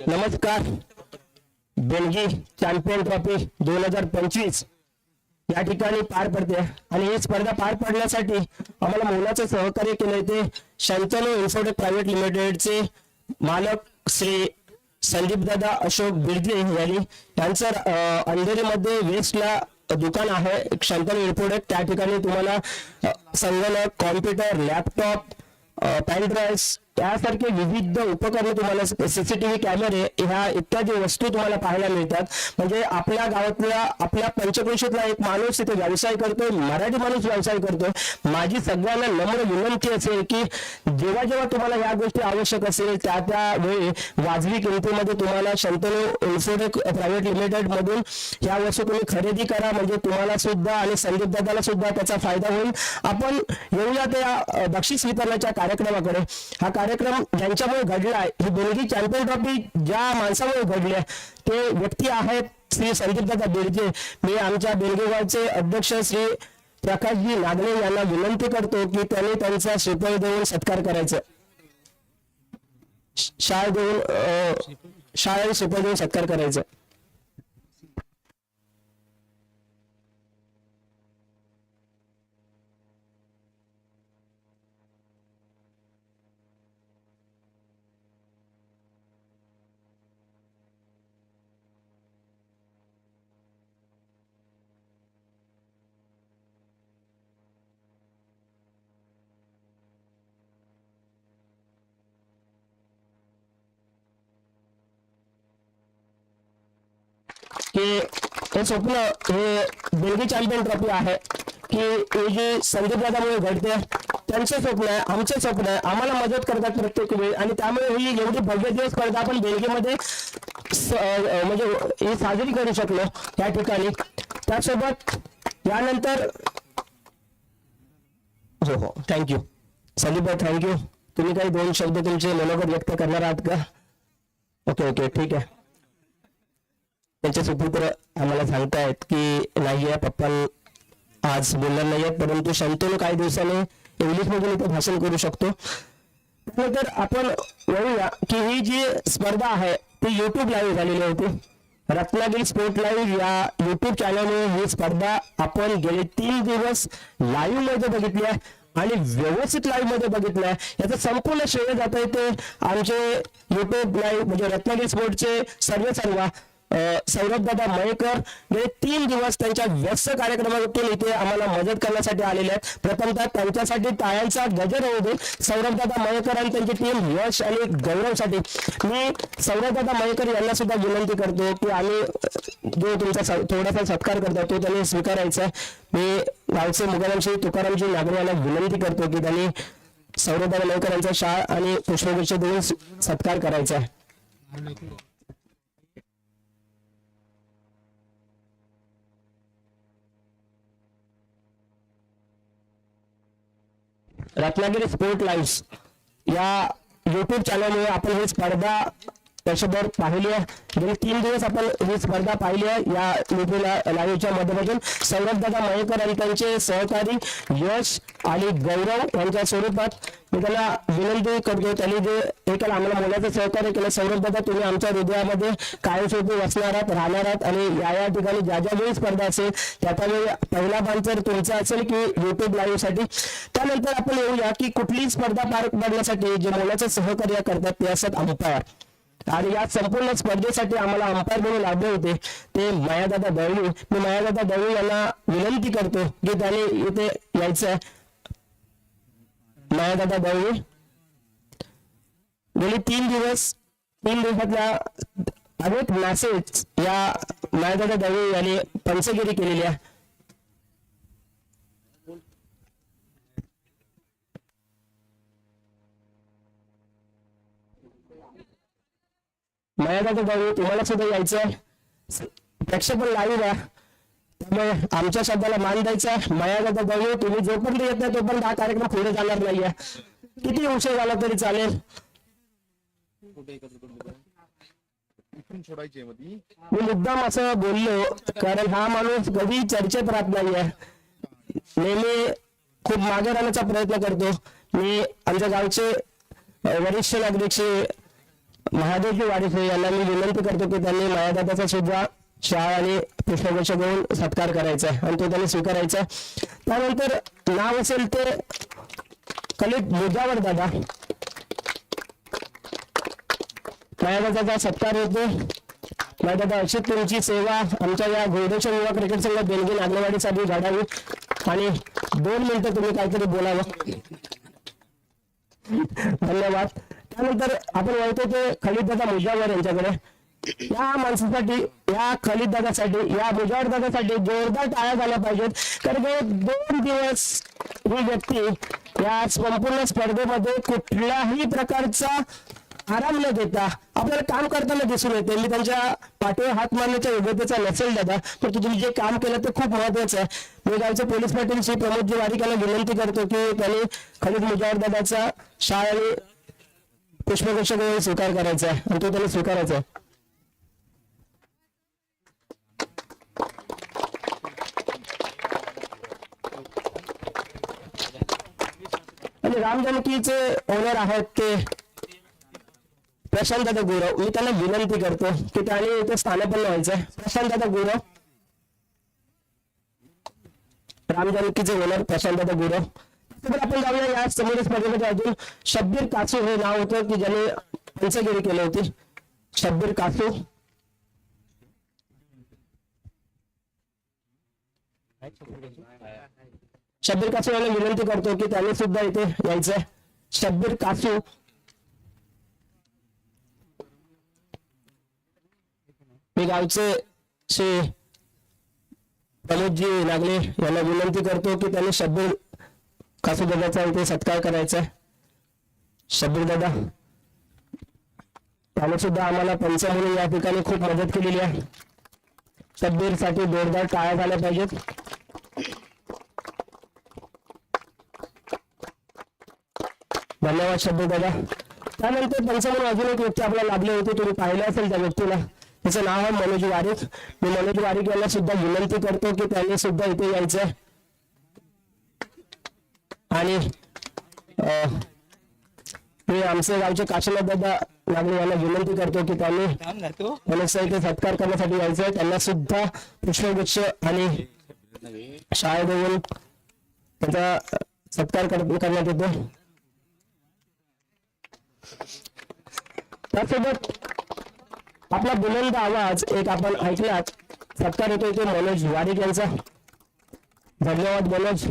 नमस्कार. बेलगी champion trophy 2025 या ठिकाणी पार पडते आणि ही स्पर्धा पार पडण्यासाठी आम्हाला मोलाचं सहकार्य केलंय ते शंतनू इन्फोटेक प्रायव्हेट लिमिटेडचे मालक श्री संदीप दादा अशोक बिर्जे यांनी. त्यांचं अंधेरीमध्ये वेस्टला दुकान आहे शंतनू इन्फोटेक. त्या ठिकाणी तुम्हाला संगणक, कॉम्प्युटर, लॅपटॉप, पेन ड्राईव्ह यासारखे विविध उपकरणे तुम्हाला सीसीटीव्ही कॅमेरे ह्या इत्यादी वस्तू तुम्हाला पाहायला मिळतात. म्हणजे आपल्या गावातल्या आपल्या पंचक्रोशीतला एक माणूस इथे व्यवसाय करतोय, मराठी माणूस व्यवसाय करतोय. माझी सगळ्यांना नम्र विनंती असेल की जेव्हा जेव्हा तुम्हाला या गोष्टी आवश्यक असेल त्या वेळी वाजवी किमतीमध्ये तुम्हाला शंतनू इन्फोटेक प्रायव्हेट लिमिटेड मधून या वस्तू तुम्ही खरेदी करा. म्हणजे तुम्हाला सुद्धा आणि संदीप दादाला सुद्धा त्याचा फायदा होईल. आपण येऊया त्या बक्षीस वितरणाच्या कार्यक्रमाकडे. हा कार्यक्रम ज्यांच्यामुळे घडलाय, ही बेलगी चॅम्पियन ट्रॉफी ज्या माणसामुळे घडली ते व्यक्ती आहेत श्री संदीप दादा बिर्जे. मी आमच्या बेलगी गावचे अध्यक्ष श्री प्रकाशजी नागणे यांना विनंती करतो की त्यांनी त्यांचा श्रीफळ देऊन सत्कार करायचा. शाळेत श्रीफळ देऊन सत्कार करायचा. की हे स्वप्न हे बेलगी चॅम्पियन ट्रॉफी आहे की हे जे संदीप दादामुळे घडते. त्यांचं स्वप्न आहे, आमचं स्वप्न आहे. आम्हाला मदत करतात प्रत्येक वेळी आणि त्यामुळे ही एवढी भव्य दिवस स्पर्धा आपण बेलगीमध्ये म्हणजे ही साजरी करू शकलो या ठिकाणी. त्यासोबत यानंतर हो थँक्यू संदीप भाई, थँक्यू. तुम्ही काही दोन शब्द तुमचे मनोगत व्यक्त करणार आहात का? ओके ठीक आहे. त्यांचे सुपुत्र आम्हाला सांगतायत की नाही आहे पप्पा आज बोलणार नाहीये, परंतु शंतनू काही दिवसाने इंग्लिश मधून इथे भाषण करू शकतो. त्यानंतर आपण वळूया की ही जी स्पर्धा आहे ती युट्यूब लाईव्ह झालेली होती. रत्नागिरी स्पोर्ट लाईव्ह या युट्यूब चॅनलने ही स्पर्धा आपण गेले 3 दिवस लाईव्ह मध्ये बघितली आहे आणि व्यवस्थित लाईव्ह मध्ये बघितलंय. याचं संपूर्ण श्रेय जात आहे ते आमचे युट्यूब लाईव्ह म्हणजे रत्नागिरी स्पोर्टचे सर्व सौरभ दादा मयेकर गेले 3 दिवस त्यांच्या व्यस्त कार्यक्रमातून इथे आम्हाला मदत करण्यासाठी आलेले आहेत. प्रथमतः त्यांच्यासाठी टाळ्यांचा गजर होऊ दे सौरभ दादा मयेकर आणि त्यांची टीम यश आणि गौरवसाठी. मी सौरभ दादा मयेकर यांना सुद्धा विनंती करतो की आम्ही जो तुमचा थोडासा सत्कार करतो तो त्यांनी स्वीकारायचा. मी गावचे मुघलांशी तुकारामजी नागरे यांना विनंती करतो की त्यांनी सौरभ दादा मयेकर यांचा शाळ आणि पुष्पगुच्छ देऊन सत्कार करायचा आहे. रत्नागिरी स्पोर्ट लाईव्ह या युट्यूब चॅनलमुळे आपण ही स्पर्धा वर्षभर पाहिली आहे. गेले 3 दिवस आपण ही स्पर्धा पाहिली आहे या युट्यूब लाईव्हच्या माध्यमातून. सौरभ दादा मयेकर आणि त्यांचे सहकारी यश आणि गौरव यांच्या स्वरूपात मी त्यांना विनंती करतो. त्यांनी जे एकाला आम्हाला मोलाचं सहकार्य केलं. सौरभ दादा तुम्ही आमच्या हृदयामध्ये कायमस्वरूपी वसणार आहात, राहणार आहात आणि या ठिकाणी ज्या वेळी स्पर्धा असेल त्यावेळी पहिला मान तर तुमचा असेल की युट्यूब लाईव्ह साठी. त्यानंतर आपण येऊया की कुठलीही स्पर्धा पार पाडण्यासाठी जे मोलाचं सहकार्य करतात ते असतात अंपायर. आणि या संपूर्ण स्पर्धेसाठी आम्हाला अंपायर म्हणून लाभले होते ते मायादादा दळवी. मी मायादादा दळवी यांना विनंती करतो की त्याने इथे यायचं. मायादादा दळवी गेली 3 दिवसातल्या अनेक मॅसेज या मायादादा दळवी यांनी पंचगिरी केलेली आहे. मायादादा दळवी तुम्हाला सुद्धा यायचंय. प्रेक्षक लाईव्ह आहे त्यामुळे आमच्या शब्दाला मान द्यायचा. मायादादा दळवी तुम्ही जोपर्यंत येत नाही तोपर्यंत हा कार्यक्रम पुढे जाणार नाहीये. किती उशीर झाला तरी चालेल. मी मुद्दाम असं बोललो कारण हा माणूस कधी चर्चेत राहत नाहीये, नेहमी खूप मागे राहण्याचा प्रयत्न करतो. मी आमच्या गावचे वरिष्ठ नागरिक महादेवजी वाडीसे यांना मी विनंती करतो की त्यांनी मायादादाचा सुद्धा शाळ आणि पुष्पगुच्छ घेऊन सत्कार करायचा आहे आणि तो त्यांनी स्वीकारायचा. त्यानंतर नाव असेल ते खलीद मुजावर दादा, मायादादाचा सत्कार होतो. मायादादा अशी तुमची सेवा आमच्या या घोडेश्वर युवा क्रिकेट संघ देणगी नागलेवाडीसाठी घडावी आणि 2 मिनिटं तुम्ही काहीतरी बोलावं. धन्यवाद. त्यानंतर आपण वळतो ते खलीद दादा मुजावर यांच्याकडे. या माणसासाठी, या खलीद दादासाठी, या मुजावर दादासाठी जोरदार टाळ्या झाल्या पाहिजेत. कारण 2 दिवस ही व्यक्ती या संपूर्ण स्पर्धेमध्ये कुठल्याही प्रकारचा आराम न देता आपल्याला काम करताना दिसून येते. मी त्यांच्या पाठीवर हात मारण्याच्या योग्यतेचा नसेल दादा, पण तुम्ही जे काम केलं ते खूप महत्वाचं आहे. मी गावचे पोलीस पाटील श्री प्रमोदजी वारीक यांना विनंती करतो की त्यांनी खलीद मुजावर दादाचा शाळ आणि पुष्पगुच्छ घेऊन स्वीकार करायचा आहे आणि तो त्यांनी स्वीकारायचा आहे. आणि राम जानकीचे ओनर आहेत ते प्रशांत दादा गुरव, मी त्यांना विनंती करतो की त्यांनी इथे स्थानापन्न व्हायचंय. प्रशांत दादा गुरव, राम जानकीचे ओनर प्रशांत दादा गुरव. आपण जाऊया या समोर स्पर्धेमध्ये अजून शब्बीर कासू हे नाव होतं की ज्याने पंचगिरी केली होती. शब्बीर कासू, शब्बीर कासू यांना विनंती करतो की त्यांनी सुद्धा इथे यायचंय. शब्बीर कासू, मी गावचे श्री प्रमोदजी नागले यांना विनंती करतो की त्यांनी शब्बीर कासू दादाचा इथे सत्कार करायचा आहे. शब्बीर दादा, त्याने सुद्धा आम्हाला पंच म्हणून या ठिकाणी खूप मदत केलेली आहे. शब्बीर साठी जोरदार टाळ्या झाल्या पाहिजेत. धन्यवाद शब्बीर दादा. त्यानंतर पंच म्हणून अजून एक व्यक्ती आपल्याला लाभले होते, तुम्ही पाहिलं असेल त्या व्यक्तीला. त्याचं नाव आहे मनोज वारीक. मी मनोज वारीक यांना सुद्धा विनंती करतो की त्यांनी सुद्धा इथे यायचंय. आणि मी आमचे गावचे काशीनाथ दादा नागले यांना विनंती करतो की त्यांनी मनोजचा इथे सत्कार करण्यासाठी यायचंय. त्यांना सुद्धा पुष्पगुच्छ आणि शाळा देऊन त्याचा सत्कार करण्यात येतो. त्यासोबत आपला बुलंद आवाज एक आपण ऐकलात, सत्कार येतो इथे मनोज वारीक यांचा. धन्यवाद मनोज.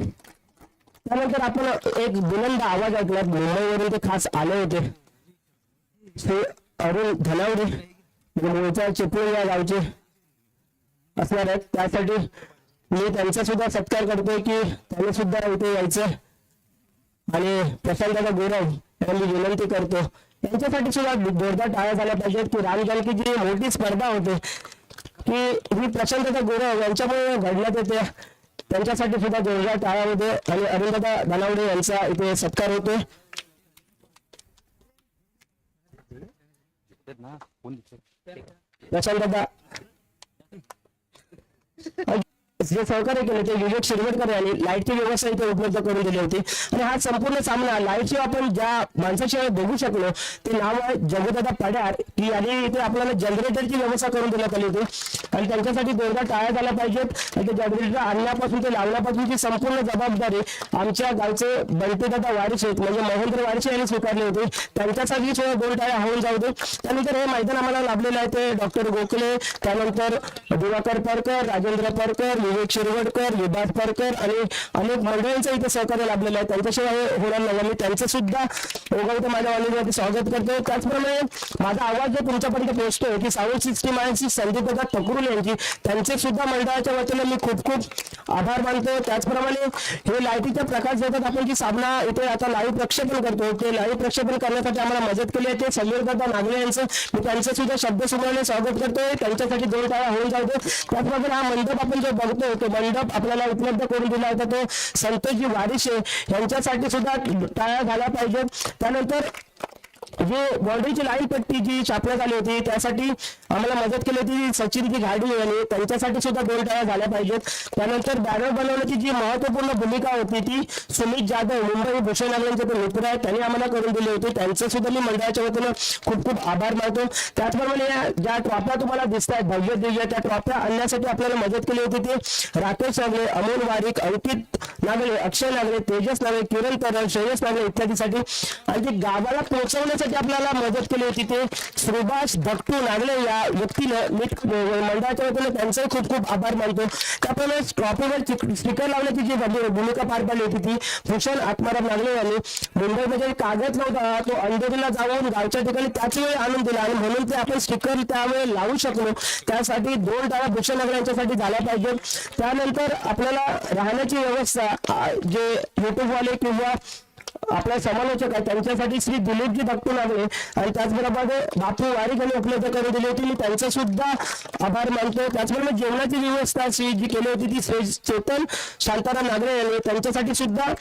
त्यानंतर आपण एक बुलंद आवाज ऐकलात, मुंबईवरून ते खास आले होते. श्री अरुण धनावडे, मूळचा चिपळूण या गावचे असणार आहेत. त्यासाठी मी त्यांचा सुद्धा सत्कार करतोय की त्यांनी सुद्धा इथे यायचं. आणि प्रशांत दादा गुरव यांना मी विनंती करतो यांच्यासाठी सुद्धा जोरदार टाळ्या झाल्या पाहिजेत की राम जानकी जी मोठी स्पर्धा होते की ही प्रशांत दादा गुरव यांच्यामुळे घडण्यात येते. त्यांच्यासाठी सुद्धा जोरदार टाळ्या होते. आणि अरुणदादा धनावडे यांचा इथे सत्कार होतोय. प्रशांत दादा जे सहकार्य केले ते विवेक शिरवटकर यांनी लाईटची व्यवस्था इथे उपलब्ध करून दिली होती. आणि हा संपूर्ण सामना लाईटची आपण ज्या माणसाशिवाय बघू शकलो ते नाव आहे जगदादा पड्यार की आणि इथे आपल्याला जनरेटरची व्यवस्था करून देण्यात आली होती. आणि त्यांच्यासाठी जोरदार टाळ्या झाल्या पाहिजेत. आणि ते जनरेटर आणण्यापासून ते लावण्यापासूनची संपूर्ण जबाबदारी आमच्या गावचे बंटीदादा वारिशे म्हणजे महेंद्र वारिशे यांनी स्वीकारली होती. त्यांच्यासाठी सुद्धा 2 टाळ्या होऊन जाऊ दे. त्यानंतर हे मैदान आम्हाला लाभलेलं आहे ते डॉक्टर गोखले, त्यानंतर दिवाकर परकर, राजेंद्र परकर, विवेक शिरवटकर, विभास परकर आणि अनेक मंडळींचं इथे सहकार्य लाभलेलं आहे. त्यांच्याशिवाय हे होणार नाही. मी त्यांचं सुद्धा ओघवते माझ्या वाणीवरती स्वागत करतो. त्याचप्रमाणे माझा आवाज जो तुमच्यापर्यंत पोहोचतोय की साऊंड सिस्टीम आहे संदीप दादा तकरुल यांची, त्यांचे सुद्धा मंडळाच्या वतीने मी खूप खूप आभार मानतो. त्याचप्रमाणे हे लाईटीचा प्रकाश देतात आपण जी सामना इथे आता लाईव्ह प्रक्षेपण करतो ते लाईव्ह प्रक्षेपण करण्यासाठी आम्हाला मदत केली आहे ते समीर दादा नागले यांचं मी त्यांचं सुद्धा शब्दसमूहाने स्वागत करतोय. त्यांच्यासाठी 2 टाळ्या होऊन जाऊ दे. त्याचप्रमाणे हा मंडप आपण जो बघतो तो मंडप आपल्याला उपलब्ध करून दिला होता तो संतोषजी वारिशे यांच्यासाठी सुद्धा टाळ्या झाल्या पाहिजेत. त्यानंतर जी बाउंड्रीची लाईन पट्टी जी छापण्यात आली होती त्यासाठी आम्हाला मदत केली होती सचिनजी घाडी यांनी, त्यांच्यासाठी सुद्धा 2 टाळ्या झाल्या पाहिजेत. त्यानंतर बॅनर बनवण्याची जी महत्वपूर्ण भूमिका होती ती सुमित जाधव, मुंबई भूषण लागल्यांचे ते मित्र आहेत, त्यांनी आम्हाला करून दिली होती. त्यांचे सुद्धा मी मंडळाच्या वतीनं खूप खूप आभार मानतो. त्याचप्रमाणे ज्या ट्रॉफ्या तुम्हाला दिसत आहेत भव्य दिव्य, त्या ट्रॉफ्या आणण्यासाठी आपल्याला मदत केली होती ती राकेश नागले, अमोल वारिक, अंकित नागले, अक्षय नागले, तेजस नागले, किरण तरल, श्रेयस नागले इत्यादीसाठी. आणि ती गावाला पोहोचवण्यासाठी आपल्याला मदत केली होती ते सुभाष भक्तू नागले या व्यक्तीनं मी मंडळाच्या वतीने त्यांचे खूप खूप आभार मानतो. त्याप्रमाणे ट्रॉफीवर स्टिकर लावण्याची जी भूमिका पार पाडली होती ती भूषण आत्माराम नागले यांनी. मुंबईमध्ये कागद नव्हता, तो अंधेरीला जाऊन गावच्या ठिकाणी त्याच वेळी आणून दिला आणि म्हणून ते आपण स्टिकर त्यावेळी लावू शकलो. त्यासाठी 2 टाळ्या भूषण नागले यांच्यासाठी झाल्या पाहिजे. त्यानंतर आपल्याला राहण्याची व्यवस्था जे युट्यूबवाले किंवा आपल्या समालोचक आहेत त्यांच्यासाठी श्री दिलीपजी भक्तू नागले आणि त्याचबरोबर बापू वारिक यांनी उपलब्ध करून दिली होती, मी त्यांचा सुद्धा आभार मानतो. त्याचबरोबर जेवणाची व्यवस्था जी केली होती ती श्री चेतन शांताराम नागरे यांनी, त्यांच्यासाठी सुद्धा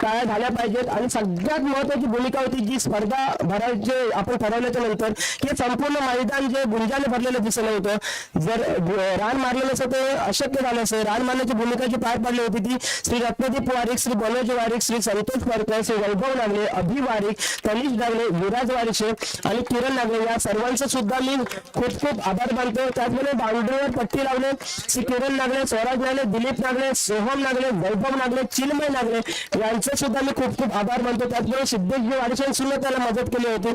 टाळ्या झाल्या पाहिजेत. आणि सगळ्यात महत्वाची भूमिका होती जी स्पर्धा भरायचे आपण ठरवल्याच्या नंतर हे संपूर्ण मैदान जे गुंजाने भरलेलं दिसलं होतं, जर रान मारलेलं असं ते अशक्य झालं असं. रान मारण्याची भूमिका जी पार पाडली होती ती श्री रत्नदीप वारिक, श्री मनोज वारिक, श्री संतोष परकर, श्री वैभव नागले, अभि वारिक, तनिष नागले, विराज वारिशे आणि किरण नागले या सर्वांचं सुद्धा मी खूप खूप आभार मानतो. त्याचबरोबर बाउंड्रीवर पट्टी लावले श्री किरण नागले, स्वराज नागले, दिलीप नागले, सोहम नागले, वैभव नागले, चिन्मय नागले यांचे सुद्धा मी खूप खूप आभार मानतो. त्याचबरोबर सिद्धेशजी वारिशे सुद्धा त्याला मदत केली होती.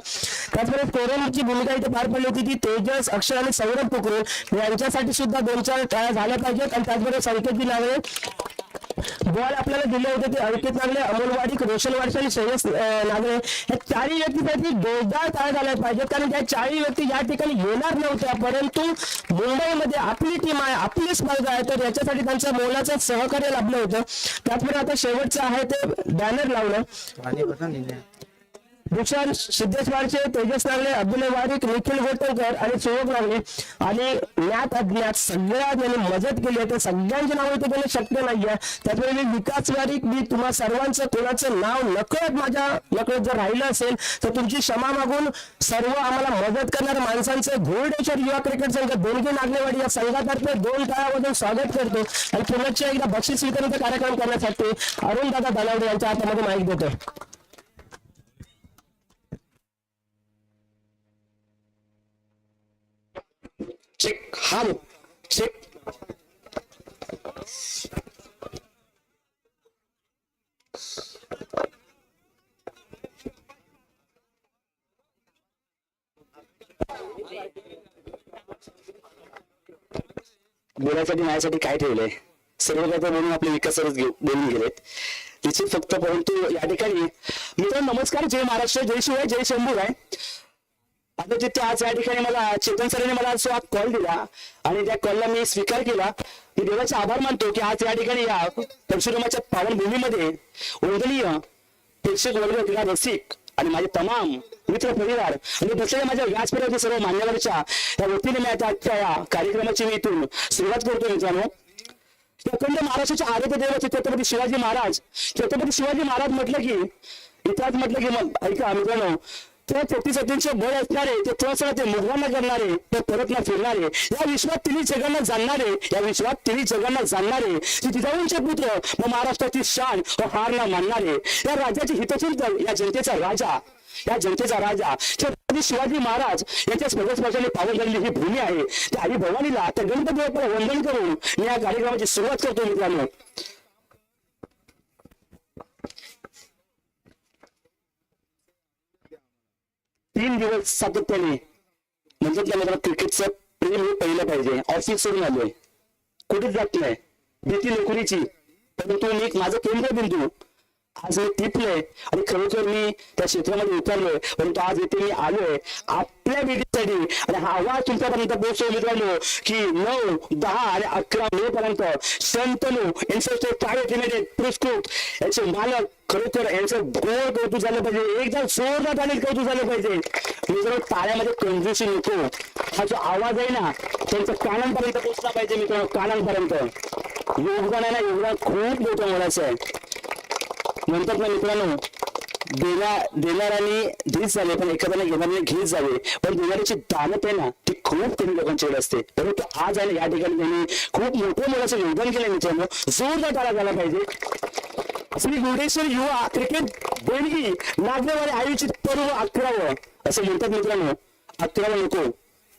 त्याचबरोबर कोरेलची भूमिका इथे पार पडली होती ती तेजस, अक्षय आणि सौरभ पोखरे यांच्यासाठी सुद्धा 2-4 टाळ्या झाल्या पाहिजेत. आणि त्याचबरोबर संकेतजी नागले बॉल आपल्याला दिले होते ते अंकित नागले, अमोल वारिक, रोशन वारिक आणि श्रेयस नागले या 4 व्यक्तीसाठी 2 टाळ्या झाल्या पाहिजेत. कारण त्या 4 व्यक्ती या ठिकाणी येणार नव्हत्या, परंतु मुंबईमध्ये आपली टीम आहे, आपली स्पर्धा आहे, तर याच्यासाठी त्यांचं मोलाचं सहकार्य लाभलं होतं. त्याचबरोबर आता शेवटचं आहे ते बॅनर लावलं. भूषण सिद्धेश वारचे, तेजस नागले, अब्दुल वारिक, निखिल गोटकर आणि सुयोग नागले आणि ज्ञात अज्ञात सगळ्यांनी यांनी मदत केली आहे. सगळ्यांची नाव इथे घेणं शक्य नाहीये. त्यामुळे मी विकास वारिक, मी तुम्हा सर्वांचं कोणाचं नाव नकळत माझ्या नकळत जर राहिलं असेल तर तुमची क्षमा मागून सर्व आम्हाला मदत करणाऱ्या माणसांचे घोडेश्वर युवा क्रिकेट संघ देणगी नागलेवाडी या संघातर्फे 2 टाळ्यामधून स्वागत करतो. आणि पुण्याच्या एकदा बक्षीस वितरणाचा कार्यक्रम करण्यासाठी अरुण दादा दानावडे यांच्या हातामध्ये माईक देतो. चेक हा चेक बोलायसाठी माझ्यासाठी काय ठेवलंय, सर्व काही म्हणून आपले विकासच बोलून गेलेत निश्चित फक्त. परंतु या ठिकाणी मित्रांनो नमस्कार, जय महाराष्ट्र, जय शिवाय, जय शंभू आहे. आता तिथे आज या ठिकाणी मला चेतन सरांनी मला आज कॉल दिला आणि त्या कॉलला मी स्वीकार केला. मी देवाचे आभार मानतो की आज या ठिकाणी या परशुरामाच्या पावनभूमीमध्ये वंदनीय प्रेक्षक वर्ग, क्रीडा रसिक आणि माझे तमाम मित्र परिवार आणि बसलेल्या माझ्या व्यासपीठावरच्या सर्व मान्यवरांच्या त्या वतीने मी आता आजच्या या कार्यक्रमाची मी इथून सुरुवात करतो. मित्रांनो, अखंड महाराष्ट्राचे आराध्य दैवत छत्रपती शिवाजी महाराज, छत्रपती शिवाजी महाराज म्हटलं की इतिहास म्हटलं की मग ऐका मित्रांनो, ते 34 बळ असणारे, ते थोडं ते मुघलांना करणारे, ते परत ना फिरणारे, या विश्वात 3 जगांना जाणणारे, या विश्वात 3 जगांना जाणणारे, जिजाऊंचे पुत्र व महाराष्ट्राची शान व हार न मानणारे, या राज्याचे हितचिंतक, या जनतेचा राजा, या जनतेचा राजा छत्रपती शिवाजी महाराज यांच्या स्पर्शाने पावन झालेली ही भूमी आहे. त्या आई भवानीला, त्या गणपती बाप्पाला वंदन करून मी या कार्यक्रमाची सुरुवात करतो. मित्रांनो, 3 दिवस सातत्याने म्हणजे त्या मित्रांनो क्रिकेटचं प्रेम हे पहिलं पाहिजे. ऑफिस सोडून आलोय, कुठेच जात नाही, भीती नोकरीची, परंतु मी माझं केंद्रबिंदू आज मी टिपलोय आणि खरोखर मी त्या क्षेत्रामध्ये उतरलोय. परंतु आज इथे मी आलोय आपल्या भेटीसाठी आणि हा आवाज तुमच्यापर्यंत पोहोचतो. मित्रांनो की 9, 10 आणि 11 मे पर्यंत शंतनू इन्स्टिट्यूट प्रायव्हेट लिमिटेड पुरस्कृत याचे मालक खरोखर यांचं गोड कौतुक झालं पाहिजे, एकदा जोरदार आणि कौतुक झालं पाहिजे. मित्रांनो, टाळ्यामध्ये कंजूसी नको, हा जो आवाज आहे ना त्यांच्या कानांपर्यंत पोहोचला पाहिजे. मित्रांनो, कानांपर्यंत योगदान आहे ना, योगदान खूप मोठं मोलाचं आहे. म्हणतात ना मित्रांनो, देणाऱ्याने धीच झाले पण एखाद्याने घेणाऱ्याने घेत जावे, पण देणाऱ्याची दानत आहे ना ती खूप कमी लोकांच्याकडे असते. परंतु आज आहे ना या ठिकाणी त्यांनी खूप मोठं मोलाचं योगदान केलं मित्रांनो, जोरदार टाळ्या झाला पाहिजे. श्री गुरुडेश्वर युवा क्रिकेट देणगी नागरेवाडी आयोजित पर्व 11व असं म्हणतात मित्रांनो. 11व नको,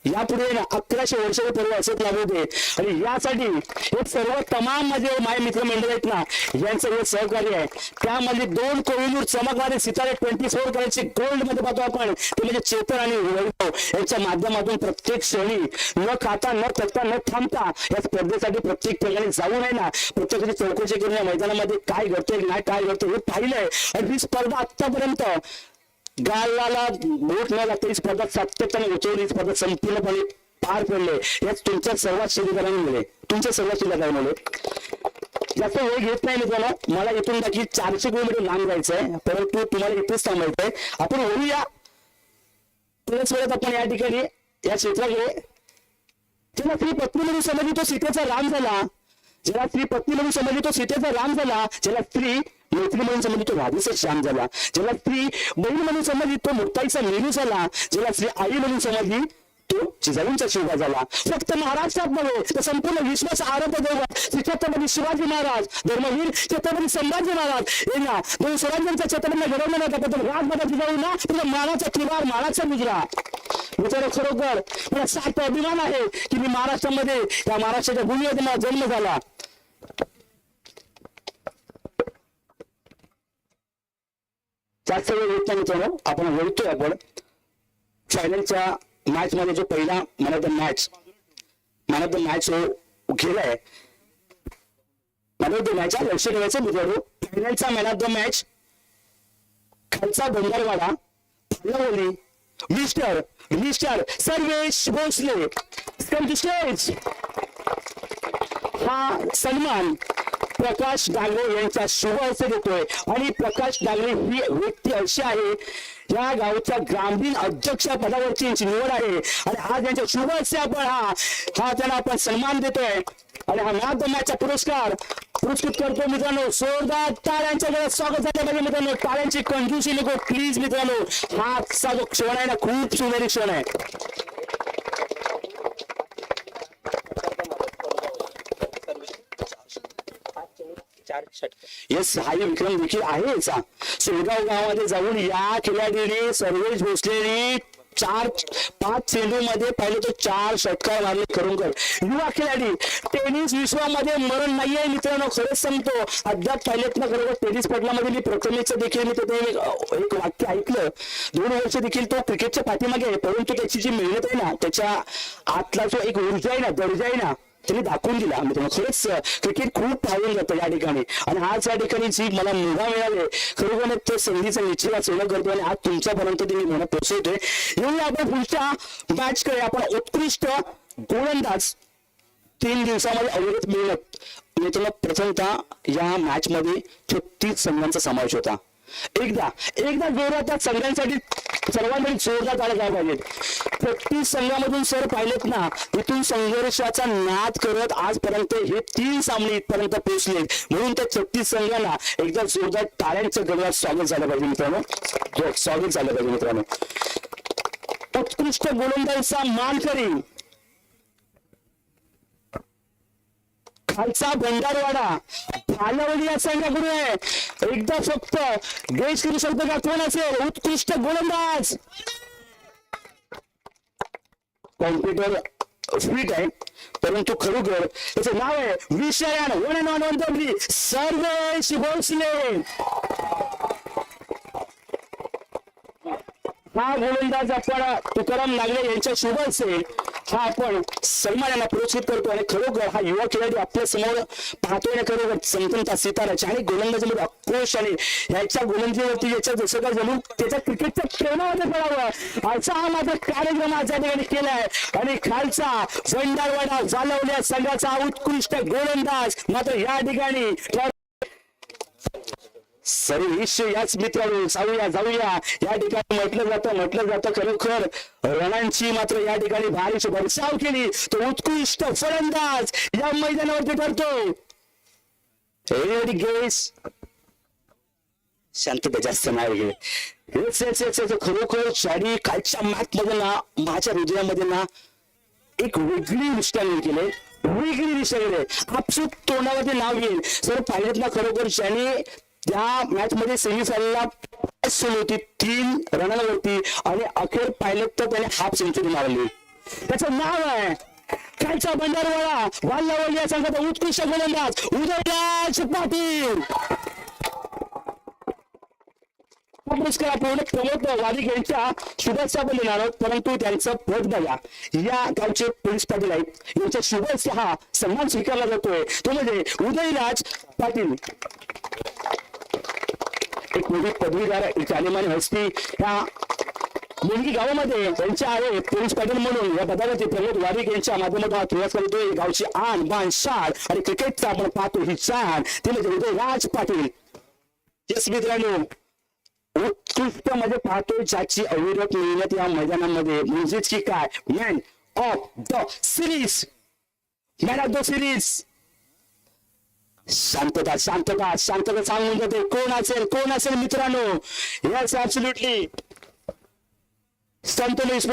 यापुढे 1100 वर्षाचे पर्व असत लागू दे. आणि यासाठी हे सर्व तमाम माझे माय मित्र मंडळ आहेत ना, यांचं हे सहकार्य आहे. त्यामध्ये 2 कोहिनूर चमकणारे सितारे 24 करायचे गोल्ड मध्ये पाहतो आपण, ते म्हणजे चेतन आणि वैभव यांच्या माध्यमातून प्रत्येक क्षणी न खाता न थकता न थांबता या स्पर्धेसाठी प्रत्येक ठिकाणी जाऊन आहे ना प्रत्येकाची चौकशी करून या मैदानामध्ये काय घडतंय नाही काय घडतंय हे पाहिलंय. आणि ही स्पर्धा आतापर्यंत गालाला बोट न लागता ही स्पर्धा सातत्याने उचलून ही स्पर्धा संपूर्णपणे पार पडले. याच तुमच्या सर्वात शेतकऱ्यांमुळे तुमच्या सर्वात शेतकऱ्यांमुळे जास्त वेळ घेत नाही मित्रांनो. मला इथून नक्की 400 किलोमीटर लांब जायचंय, परंतु तुम्हाला इथेच थांबायचंय. आपण होऊया थोड्याच वेळात आपण या ठिकाणी या क्षेत्राकडे. ज्याला स्त्री पत्नी म्हणून समजली तो सीतेचा राम झाला, ज्याला स्त्री पत्नी म्हणून समजली तो सीतेचा राम झाला, ज्याला स्त्री मैत्री म्हणून समजली तो राधेचा श्याम झाला, ज्याला स्त्री बहीण म्हणून समजली तो मुक्ताईचा मेनू झाला, ज्याला स्त्री आई म्हणून समजली तो जिजाऊंचा शिवबा झाला. फक्त महाराष्ट्रात नव्हे तर संपूर्ण विश्वाचा आराध्य दैवत श्री छत्रपती शिवाजी महाराज, धर्मवीर छत्रपती संभाजी महाराज यांना 2 स्वराज्यांच्या छत्रपतीला घडवलं नव्हतं, पण राजमाता जिजाऊ ना तुझा मानाचा किवार मानाचा मुजरा. विचार खरोखर मला सार्थ अभिमान आहे की मी महाराष्ट्रामध्ये या महाराष्ट्राच्या भूमीमध्ये माझा जन्म झाला. जास्त वेळ येत नाही मित्रांनो, आपण बोलतोय आपण फायनलच्या मॅच मध्ये जो पहिला मॅन ऑफ द मॅच हो गेलाय. मॅन ऑफ द मॅच लक्ष ठेवायचं मित्रांनो, फायनलचा मॅन ऑफ द मॅच खालचा भंगारवाडा फुलवली मिस्टर सर्वेश भोसले. हा सन्मान प्रकाश डांगरे यांच्या शुभ हस्ते देतोय. आणि प्रकाश डांगरे ही व्यक्ती अशी आहे या गावच्या ग्रामीण अध्यक्ष पदावरची यांची निवड आहे, आणि आज यांच्या शुभ हस्ते आपण हा त्यांना आपण सन्मान देतोय. आणि हा मॅन ऑफ द मॅचचा पुरस्कृत करतो मित्रांनो. जोरदार टाळ्यांच्या गळ्यात स्वागत झालं पाहिजे मित्रांनो. टाळ्यांची कंजूसी नको प्लीज मित्रांनो. हा जो क्षण आहे ना खूप सुंदर क्षण आहे. येस, हाही विक्रम देखील आहे याचा. सोलगाव गावामध्ये जाऊन या खिलाडीने सर्वेश भोसलेने 4-5 चेंडू मध्ये पाहिलं तो 4 षटकार मारले. खरोखर युवा खिलाडी, टेनिस विश्वामध्ये मरण नाहीये मित्रांनो. खरंच सांगतो, अद्याप पाहिलेत ना खरोखर टेनिस पटलामध्ये मी प्रथमेच देखील मी तिथे एक वाक्य ऐकलं. 2 वर्ष देखील तो क्रिकेटच्या पाठीमागे आहे, परंतु त्याची जी मेहनत आहे ना, त्याच्या आतला जो एक ऊर्जा आहे ना, दर्जा आहे ना, त्यांनी दाखवून दिला मित्रांनो. खरंच क्रिकेट खूप पाहून जातं या ठिकाणी. आणि आज या ठिकाणी जी मला मुभा मिळाले खरोखर ते संधीचा निश्चित सोनं करतो आणि आज तुमच्यापर्यंत त्यांनी मला पोहोचवतोय. येऊया आपण पुढच्या मॅच कडे. आपण उत्कृष्ट गोलंदाज 3 दिवसामध्ये अविरत मिळत मित्रांनो. प्रथमतः या मॅच मध्ये 36 संघांचा समावेश होता. एकदा जोरात त्या संघांसाठी सर्वांनी जोरदार टाळ्या झाल्या पाहिजेत. 36 संघामधून सर पाहिलेत ना, इथून संघर्षाचा नाद करत आजपर्यंत हे 3 सामने इथपर्यंत पोहोचले. म्हणून त्या 36 संघांना एकदा जोरदार टाळ्यांच्या गडव्यात स्वागत झालं पाहिजे मित्रांनो. स्वागत झालं पाहिजे मित्रांनो. उत्कृष्ट गोलंदाजीचा मानकरी खालचा भंडारवाडा भालवडी या संघाकडून आहे. एकदा फक्त गेस करू शकतो का कोण असेल उत्कृष्ट गोलंदाज. कॉम्प्युटर फिट आहे, परंतु खरोखर त्याचं नाव आहे विषयान 1 and 1 सर्वेश भोसले. हा गोलंदाज आपण तुकाराम नागरे यांच्या शुभ हस्ते हा आपण सन्मान यांना पुरस्कृत करतो. आणि खरोखर हा युवा खेळाडू आपल्या समोर पाहतोय ना, खरोखर चमचमता सिताराच्या आणि गोलंदाजीमध्ये आक्रोश आणि ह्याच्या गोलंदाजीवरती याच्या जसं काय जणू त्याच्या क्रिकेटच्या प्रेमामध्ये पडावं असा हा माझा कार्यक्रम आज या ठिकाणी केलाय. आणि खालचा भंडारवाडा जालवल्या संघाचा उत्कृष्ट गोलंदाज मात्र या ठिकाणी सर्वेश याच मित्रांनो जाऊया या ठिकाणी म्हटलं जातं खरोखर रणांची मात्र या ठिकाणी भारीच भरसाव केली. तो उत्कृष्ट फलंदाज या मैदानावरती ठरतो. गेस शांतता जास्त नाही घे. खरोखर शाडी कालच्या मॅच मध्ये ना माझ्या हृदयामध्ये ना एक वेगळी दृष्ट्या केले, वेगळी दृष्ट्या केले. आपसूक तोंडामध्ये नाव येईल सर. पाहिलेत ना खरोखर ज्याने त्या मॅच मध्ये सेमीफायनलला सुरू होती 3 रनावरती आणि अखेर पाहिलं तर त्याने हाफ सेंचुरी मारली. त्याचं नाव आहे कालचा बंडारवाडा वाल्लावली या संघाचा उत्कृष्ट गोलंदाज उदयराज पाटील. पुरस्कार आपण प्रमोद वादिक यांच्या शुभेच्छा पण देणार आहोत, परंतु त्यांचं पद बघा. या गावचे पोलीस पाटील आहेत, यांच्या शुभेच्छा हा सन्मान स्वीकारला जातोय तो म्हणजे उदयराज पाटील. एक मोठी पदवीधर जानेमाने हस्ती ह्या मुलगी गावामध्ये त्यांच्या आहे पोलीस पाटील म्हणून या पदावरती प्रमोद वादिक यांच्या माध्यमातून प्रवास करतोय. गावची आन बाण शाळ आणि क्रिकेटचा आपण पाहतो ही शान ते म्हणजे उदयराज पाटील. यस मित्रांनो, उत्कृष्ट मध्ये पाहतोय ज्याची अविरत मेहनत या मैदानामध्ये म्हणजेच की काय man of the series, man of the series. शांतता शांतता शांतता सांगून जाते. कोण असेल मित्रांनो? यस ऍब्सोल्युटली संत लुईस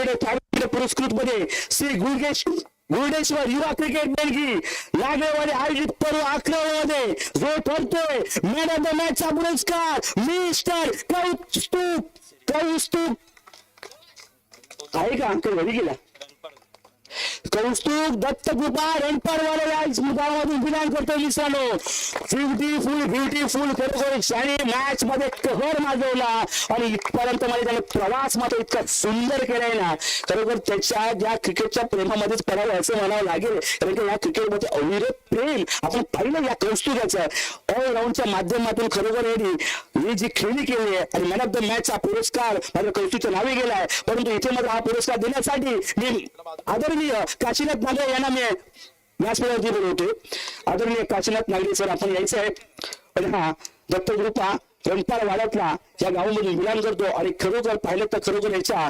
पुरस्कृत मध्ये श्री गुरुडेश्वर युवा क्रिकेट बेलगी नागरेवाडी आयोजित पर्व 11 मध्ये जो ठरतोय मॅन ऑफ द मॅच चा पुरस्कार मिस्टर कौस्तुभ आहे का अंकल घरी गेला कौस्तुभ दत्तकृपा रणपारवाला गावामधून विधान करतोय मित्रांनो. ब्युटिफुल खरोखर शाने मॅच मध्ये कहर माजवला आणि इथपर्यंत मध्ये त्याने प्रवास मात्र इतका सुंदर केलाय ना खरोखर त्याच्या या क्रिकेटच्या प्रेमामध्येच पडावं असं म्हणावं लागेल. कारण की या क्रिकेटमध्ये अविरत प्रेम आपण पाहिलं या कौस्तुभाचं ऑलराऊंडच्या माध्यमातून. खरोखर ही जी खेळी केली आहे आणि मॅन ऑफ द मॅचचा पुरस्कार माझ्या कौस्तुभच्या नावे गेलाय. परंतु इथे मात्र हा पुरस्कार देण्यासाठी मी आदरणीय काशीनाथ नागरे यांना मी व्यासपीठावरती बोलवतो. आदरणीय काशीनाथ नागरे सर आपण यायचं आहे. पण हा दत्तकृपा रणपार वाड्यातला या गावामधून विराम करतो आणि खरोखर पाहिलं तर खरोखर याच्या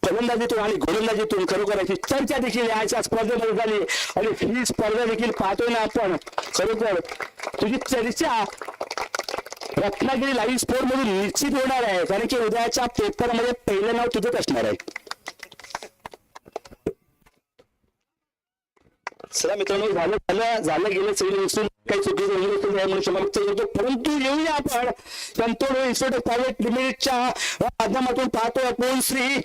फलंदाजीतून आणि गोलंदाजीतून खरोखर याची चर्चा देखील याच्या स्पर्धेमध्ये झाली आणि ही स्पर्धा देखील पाहतोय ना आपण. खरोखर तुझी चर्चा रत्नागिरी लाईव्ह स्पोर्ट मधून निश्चित होणार आहे, कारण की उद्याच्या पेपरमध्ये पहिलं नाव तुझंच असणार आहे. चला मित्रांनो, झालं गेलं सगळं काही चुकीचं, परंतु येऊया आपण संतोष इन्स्टिट्यूट प्रायव्हेट लिमिटेडच्या माध्यमातून पाहतोय आपण श्री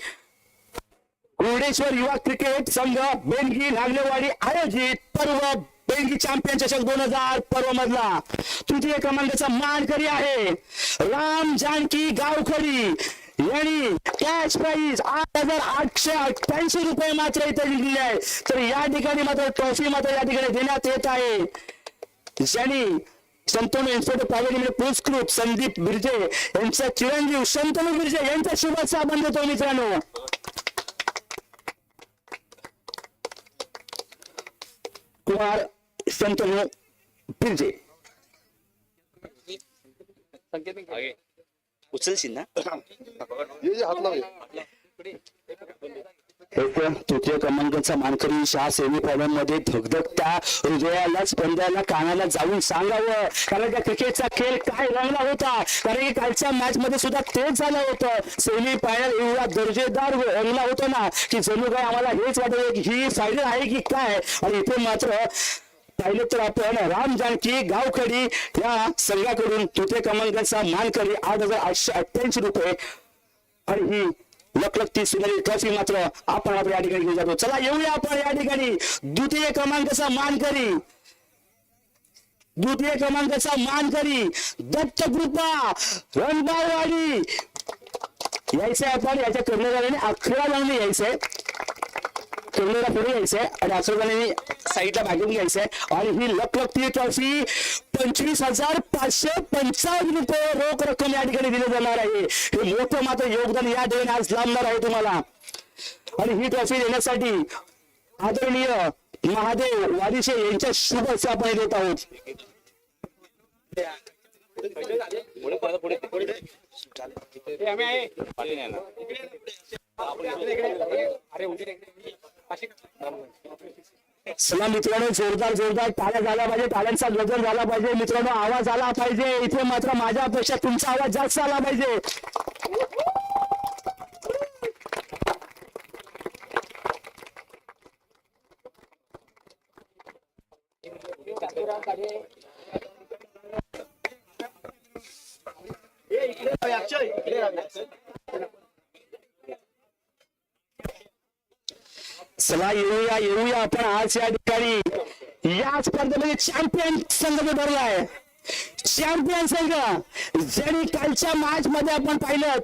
गुरुडेश्वर युवा क्रिकेट संघ बेलगी नागलेवाडी आयोजित पर्व बेलगी चॅम्पियन चषक 2000 पर्व मधला तृतीय क्रमांकाचा मानकरी आहे राम जानकी गावखडी यांनी कॅश प्राइज 8,888 रुपये मात्र इथे दिलेले आहे. तर या ठिकाणी मात्र ट्रॉफी मात्र या ठिकाणी देण्यात येत आहे. ज्यांनी संतोष इन्स्टिट्यूट प्रायव्हेट लिमिटेड पुरस्कृत संदीप बिर्जे यांचा चिरंजीव संतोष बिर्जे यांचा शुभेच्छा बनवतो मित्रांनो. कुमार संतोष बिर्जे उचलशील ना. तृतीय क्रमांकाचा मानकरी शहा सेमीफायनल मध्ये धगधगत्या हृदयाला स्पंदाला कानाला जाऊन सांगावं, कारण त्या क्रिकेटचा खेळ काय रंगला होता. कारण की कालच्या मॅच मध्ये सुद्धा तेच झालं होतं. सेमीफायनल एवढा दर्जेदार रंगला होता ना की जणू काय आम्हाला हेच वाटत की ही फायनल आहे की काय. आणि इथे मात्र पाहिलं तर आपण राम जानकी गावखडी या संघाकडून तृतीय क्रमांकाचा मानकरी 8,888 रुपये आणि ही लखलखती सुनेरी ट्रॉफी मात्र आपण या ठिकाणी घेऊन जातो. चला येऊया आपण या ठिकाणी द्वितीय क्रमांकाचा मानकरी दत्तकृपा रणबाववाडी यायचंय आपण. याच्या कर्णधाराने 11 लावून यायचंय, कर्णधारा पुढे यायचंय आणि 11 साईडला भागून घ्यायचंय. आणि ही लखलखती ट्रॉफी 25,555 रुपये रोख रक्कम या ठिकाणी दिली जाणार आहे. हे मोठं मात्र योगदान या ठिकाणी आज लाभणार आहे तुम्हाला. आणि ही ट्रॉफी देण्यासाठी आदरणीय महादेव वादिशे यांच्या शुभेच्छा आपण देत आहोत. चला मित्रांनो, जोरदार जोरदार टाळ्या झाला पाहिजे, टाळ्यांचा गजर झाला पाहिजे मित्रांनो, आवाज आला पाहिजे. इथे मात्र माझ्यापेक्षा तुमचा आवाज जास्त आला पाहिजे. चला येऊया येऊया आपण आज या ठिकाणी या स्पर्धेमध्ये चॅम्पियन संघ जो ठरलाय, चॅम्पियन संघ ज्यांनी कालच्या मॅच मध्ये आपण पाहिलं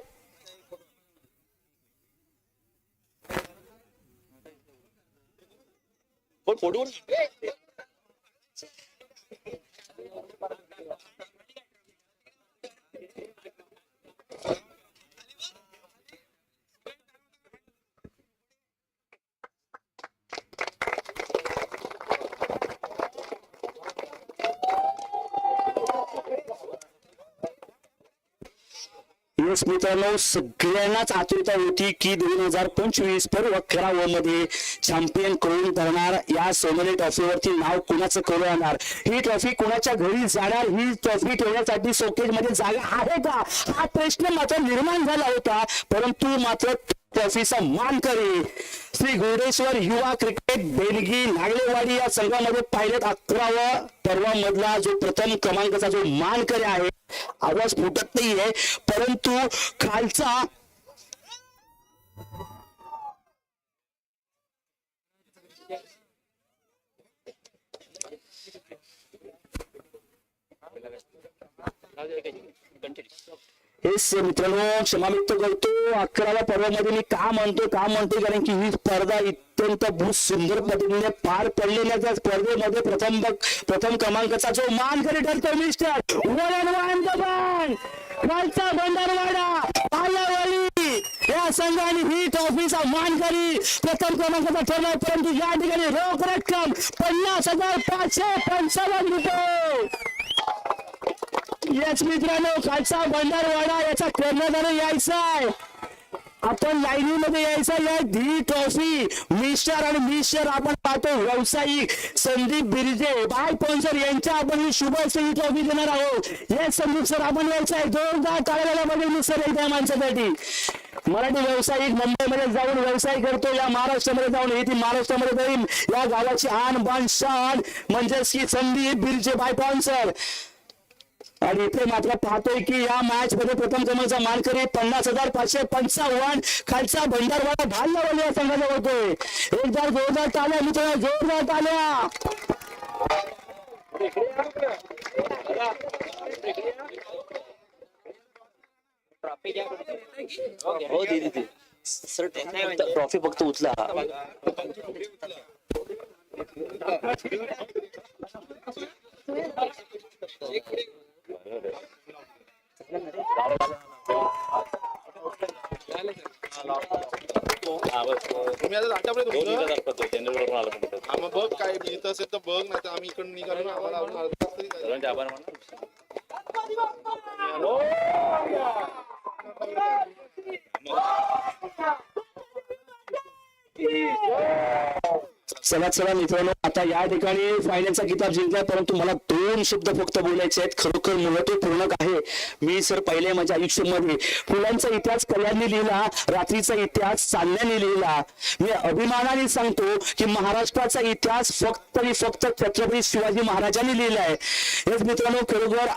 येस मित्रांनो, सगळ्यांनाच आतुरता होती की 2025 पर्व 11 मध्ये चॅम्पियन कोण ठरणार, या सोनेरी ट्रॉफीवरती नाव कोणाचं करू येणार, ही ट्रॉफी कोणाच्या घरी जाणार, ही ट्रॉफी ठेवण्यासाठी शोकेज मध्ये जागा आहे का, हा प्रश्न मात्र निर्माण झाला होता. परंतु मात्र ट्रॉफीचा मानकरी श्री घोडेश्वर युवा क्रिकेट बेलगी नागलेवाडी या संघामध्ये पाहिलेत 11व्या पर्वामधला जो प्रथम क्रमांकाचा जो मानकरी आहे, आवाज फुटत नाहीये परंतु खालचा हेच मित्रांनो, क्षमा व्यक्त करतो. 11व्या पर्वामध्ये मी का म्हणतो कारण की ही स्पर्धा अत्यंत बहुत सुंदर पद्धतीने पार पडलेल्या त्या स्पर्धेमध्ये प्रथम क्रमांकाचा जो मानकरी ठरतो मिस्टर खालचा भंडारवाडा आलावली या संघाने ही ट्रॉफीचा मानकरी प्रथम क्रमांकाचा ठरलाय. परंतु या ठिकाणी रोख रक्कम 50,555 रुपये. याच मित्रांनो, खालचा भंडारवाडा याचा कर्णधार यायचा आहे, आपण लाईनीमध्ये यायचा. या धी ट्रॉफी मिस्टर आणि मिस्टर आपण पाहतो व्यावसायिक संदीप बिर्जे बाय स्पॉन्सर यांच्या आपण ही शुभ ही ट्रॉफी देणार आहोत. हे संदीप सर आपण यायचं आहे, जोरदार टाळ्या मध्ये मिस्टर त्या माणसासाठी. मराठी व्यावसायिक मुंबईमध्ये जाऊन व्यवसाय करतो, या महाराष्ट्रामध्ये जाऊन येथे महाराष्ट्रामध्ये जाऊन या गावाची आन बान शान म्हणजेच की संदीप बिर्जे बाय स्पॉन्सर. आणि इथे मात्र पाहतोय की या मॅच मध्ये प्रथम क्रमांकाचा मानकरी 50,555 खालचा भंडारवाडा भालवाली या संघाचा होतोय. एकदा जोरदार टाळ्या मित्रांनो, जोरदार टाळ्या. हो दीदी सर, ट्रॉफी फक्त उचला. तुम्ही आता आठवडे बघ काय मिळत असेल तर बघ, नाही तर आम्ही इकडून निघालो ना, आम्हाला चला चला मित्रांनो, आता या ठिकाणी फायनलचा किताब जिंकला, परंतु मला 2 शब्द फक्त बोलायचे आहेत, खरोखर महत्वपूर्ण आहे. मी सर पहिले माझ्या आयुष्यामध्ये फुलांचा इतिहास कल्याणी लिहिला, रात्रीचा इतिहास चालण्याने लिहिला. मी अभिमानाने सांगतो की महाराष्ट्राचा इतिहास फक्त आणि फक्त छत्रपती शिवाजी महाराजांनी लिहिला आहे. हेच मित्रांनो, खरोखर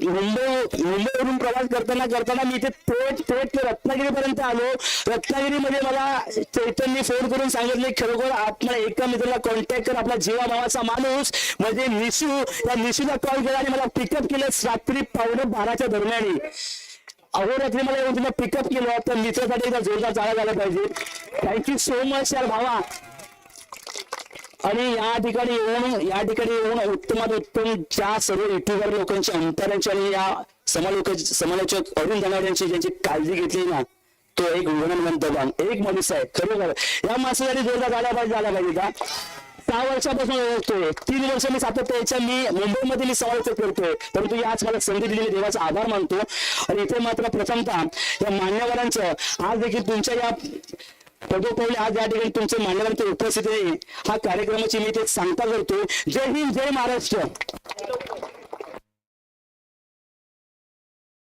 मुंबईवरून प्रवास करताना मी इथे थेट रत्नागिरीपर्यंत आलो. रत्नागिरीमध्ये मला चैतन्य फोन करून सांगितले, खरोखर आपण एका मित्राला कॉन्टॅक्ट कर, आपला जीवा भावाचा माणूस म्हणजे निशू, या निशूला कॉल केला आणि मला पिकअप केलं रात्री 11:15 दरम्यान. अहोरात्री मला येऊन तुम्ही पिकअप केलं, तर मित्रासाठी एकदा जोरदार चाळा झाला पाहिजे. थँक्यू सो मच यार भावा. आणि या ठिकाणी येऊन उत्तमात उत्तम ज्या सर्व युट्यूबर लोकांची अंतरांची आणि या समालोचक अरुण धनावड्यांची ज्यांची काळजी घेतली ना, तो एक दबान एक माणूस आहे. खरोखर या माणसासाठी जोरदार झाला पाहिजे का. 6 वर्षापासून ओळखतोय, 3 वर्ष मी सातत्याच्या मी मुंबईमध्ये समालोचक करतोय, परंतु याच मला संधी दिलेली देवाचा आभार मानतो. आणि इथे मात्र प्रथमतः या मान्यवरांचं आज देखील तुमच्या या पहिले आज या ठिकाणी तुमचे मान्यवरांची उपस्थिती आहे. हा कार्यक्रमाची मी ते सांगता करतो. जय हिंद, जय महाराष्ट्र.